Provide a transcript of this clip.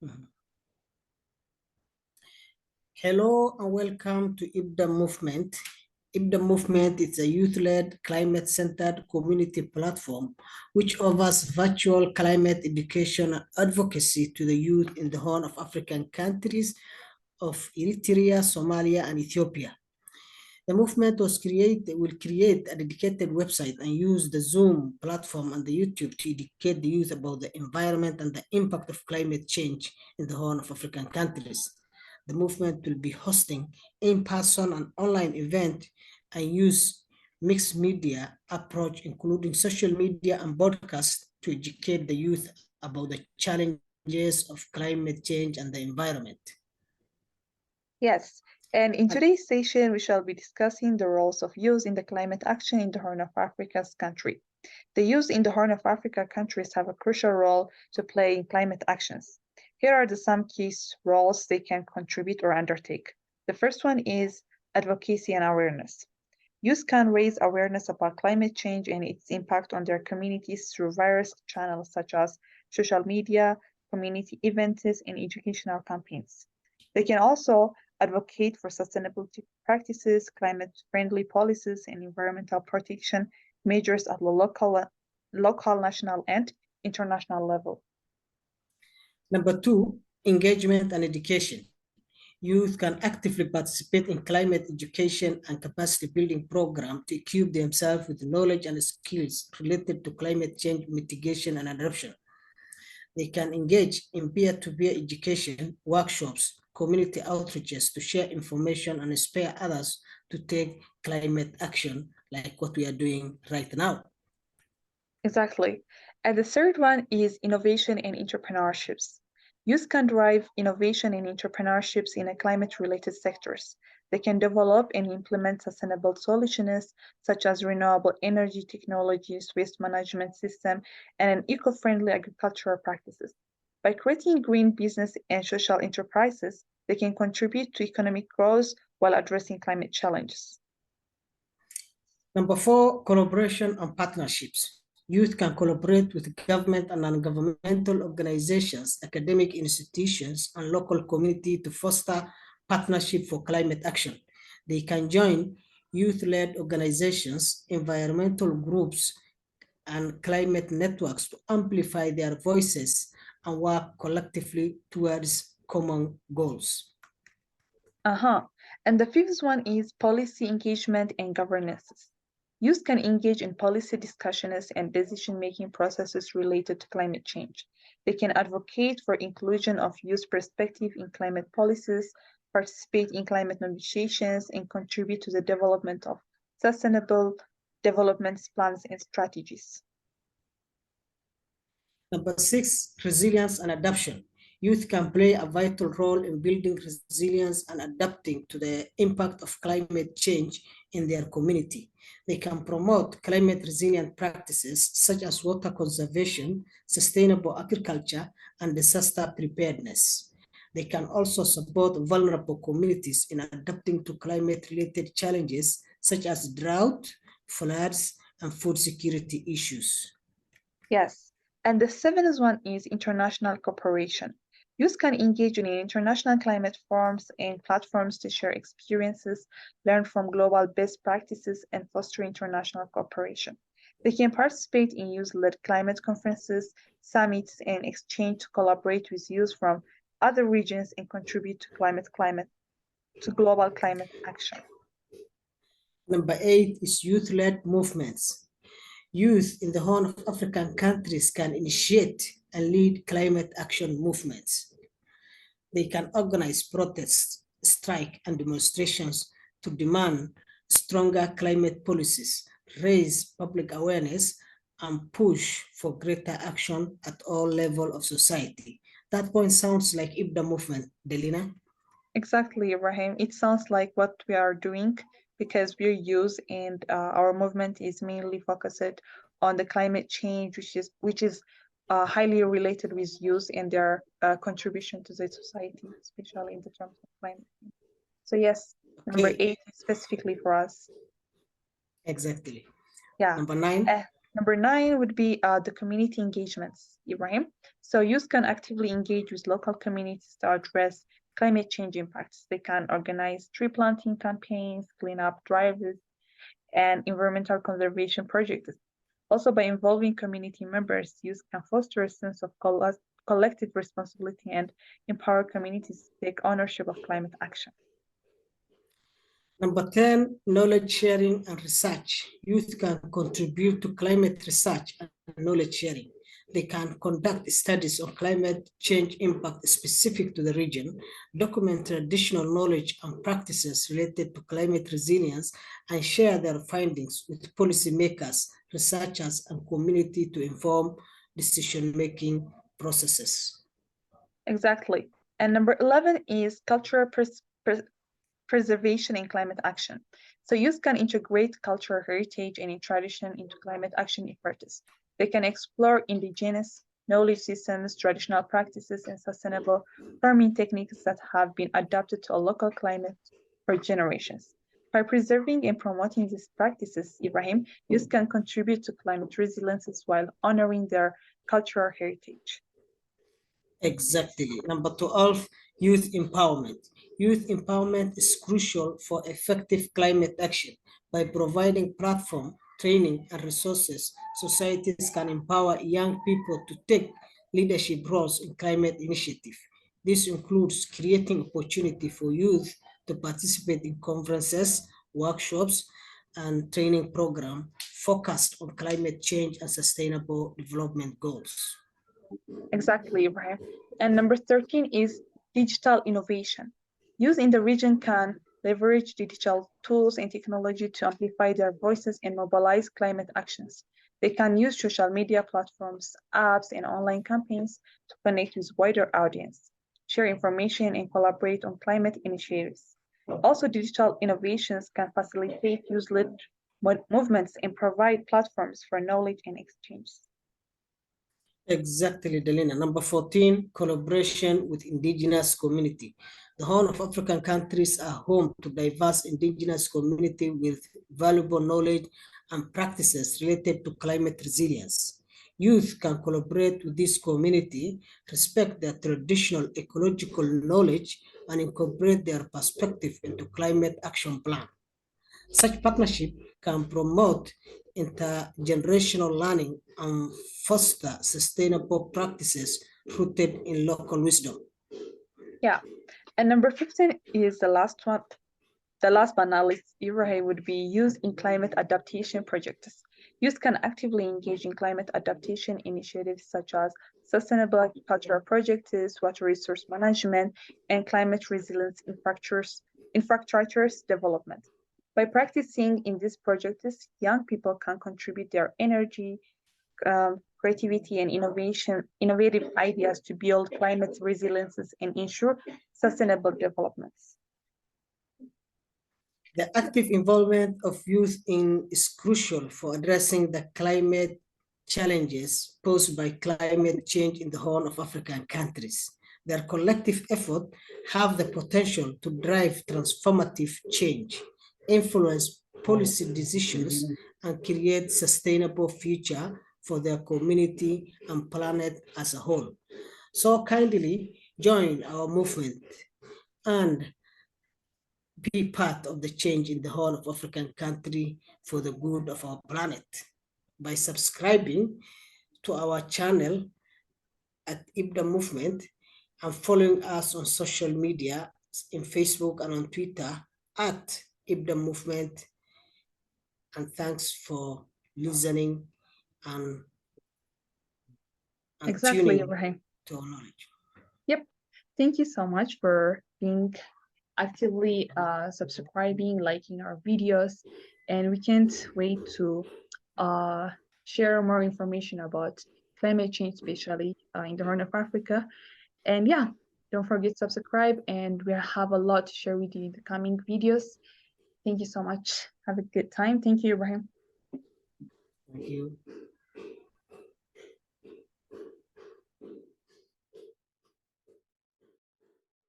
Mhm. Hello and welcome to IBDA Movement. IBDA Movement is a youth-led, climate-centered community platform which offers virtual climate education and advocacy to the youth in the Horn of African countries of Eritrea, Somalia, and Ethiopia. The movement will create a dedicated website and use the Zoom platform and the YouTube to educate the youth about the environment and the impact of climate change in the Horn of African countries. The movement will be hosting in-person and online events and use mixed media approach, including social media and broadcast, to educate the youth about the challenges of climate change and the environment. Yes, and in today's session, we shall be discussing the roles of youth in the climate action in the Horn of Africa's country. The youth in the Horn of Africa countries have a crucial role to play in climate actions. Here are some key roles they can contribute or undertake. The first one is advocacy and awareness. Youth can raise awareness about climate change and its impact on their communities through various channels such as social media, community events, and educational campaigns. They can also advocate for sustainability practices, climate-friendly policies, and environmental protection measures at the local, national, and international level. Number two, engagement and education. Youth can actively participate in climate education and capacity building programs to equip themselves with knowledge and skills related to climate change mitigation and adaptation. They can engage in peer-to-peer education, workshops, community outreaches to share information and inspire others to take climate action like what we are doing right now. Exactly. And the third one is innovation and entrepreneurships. Youth can drive innovation and entrepreneurships in climate-related sectors. They can develop and implement sustainable solutions such as renewable energy technologies, waste management system, and eco-friendly agricultural practices. By creating green business and social enterprises, they can contribute to economic growth while addressing climate challenges. Number four, collaboration and partnerships. Youth can collaborate with government and non-governmental organizations, academic institutions, and local community to foster partnership for climate action. They can join youth-led organizations, environmental groups, and climate networks to amplify their voices and work collectively towards common goals. And the fifth one is policy engagement and governance. Youth can engage in policy discussions and decision-making processes related to climate change. They can advocate for inclusion of youth perspective in climate policies, participate in climate negotiations, and contribute to the development of sustainable development plans and strategies. Number six, resilience and adaptation. Youth can play a vital role in building resilience and adapting to the impact of climate change in their community. They can promote climate resilient practices such as water conservation, sustainable agriculture, and disaster preparedness. They can also support vulnerable communities in adapting to climate-related challenges such as drought, floods, and food security issues. Yes, and the seventh one is international cooperation. Youth can engage in international climate forums and platforms to share experiences, learn from global best practices, and foster international cooperation. They can participate in youth-led climate conferences, summits, and exchange to collaborate with youth from other regions and contribute to global climate action. Number eight is youth-led movements. Youth in the Horn of African countries can initiate and lead climate action movements. They can organize protests, strike, and demonstrations to demand stronger climate policies, raise public awareness, and push for greater action at all levels of society. That point sounds like IBDA movement, Delina. Exactly, Ibrahim. It sounds like what we are doing because we're youth and our movement is mainly focused on the climate change, which is highly related with youth and their contribution to the society, especially in the terms of climate change. So yes, number Okay, 8 is specifically for us. exactly. Yeah. Number nine. Number 9 would be the community engagements, Ibrahim. So youth can actively engage with local communities to address climate change impacts. They can organize tree planting campaigns, cleanup drives, and environmental conservation projects. Also, by involving community members, youth can foster a sense of collective responsibility and empower communities to take ownership of climate action. Number 10, knowledge sharing and research. Youth can contribute to climate research and knowledge sharing. They can conduct studies on climate change impact specific to the region, document traditional knowledge and practices related to climate resilience, and share their findings with policymakers, researchers, and community to inform decision-making processes. Exactly. And number 11 is cultural preservation in climate action. So youth can integrate cultural heritage and tradition into climate action efforts. They can explore indigenous knowledge systems, traditional practices, and sustainable farming techniques that have been adapted to a local climate for generations. By preserving and promoting these practices, Ibrahim, youth can contribute to climate resilience while honoring their cultural heritage. Exactly. Number 12, youth empowerment. Youth empowerment is crucial for effective climate action. By providing platform, training, and resources, societies can empower young people to take leadership roles in climate initiative. This includes creating opportunity for youth to participate in conferences, workshops, and training programs focused on climate change and sustainable development goals. Exactly, Ibrahim. And number 13 is digital innovation. Youth in the region can leverage digital tools and technology to amplify their voices and mobilize climate actions. They can use social media platforms, apps, and online campaigns to connect with wider audience, share information, and collaborate on climate initiatives. Also, digital innovations can facilitate youth-led movements and provide platforms for knowledge and exchange. Exactly, Delina. Number 14, collaboration with indigenous community. The Horn of African countries are home to diverse indigenous community with valuable knowledge and practices related to climate resilience. Youth can collaborate with this community, respect their traditional ecological knowledge, and incorporate their perspective into climate action plan. Such partnership can promote intergenerational learning and foster sustainable practices rooted in local wisdom. Yeah. And number 15 is the last one. The last but not least, Ibrahim would be used in climate adaptation projects. Youth can actively engage in climate adaptation initiatives such as sustainable agricultural projects, water resource management, and climate resilience infrastructures development. By practicing in these projects, young people can contribute their energy, creativity, and innovative ideas to build climate resiliences and ensure sustainable developments. The active involvement of youth is crucial for addressing the climate challenges posed by climate change in the Horn of African countries. Their collective effort have the potential to drive transformative change, influence policy decisions, and create sustainable future for their community and planet as a whole. So kindly join our movement and be part of the change in the whole of African country for the good of our planet by subscribing to our channel at IBDA Movement and following us on social media in Facebook and on Twitter at IBDA Movement. And thanks for listening and, Exactly, tuning Ibrahim. to our knowledge. Yep. Thank you so much for being actively subscribing, liking our videos, and we can't wait to uh, share more information about climate change, especially in the Horn of Africa. And yeah, don't forget to subscribe, and we have a lot to share with you in the coming videos. Thank you so much. Have a good time. Thank you, Ibrahim. Thank you.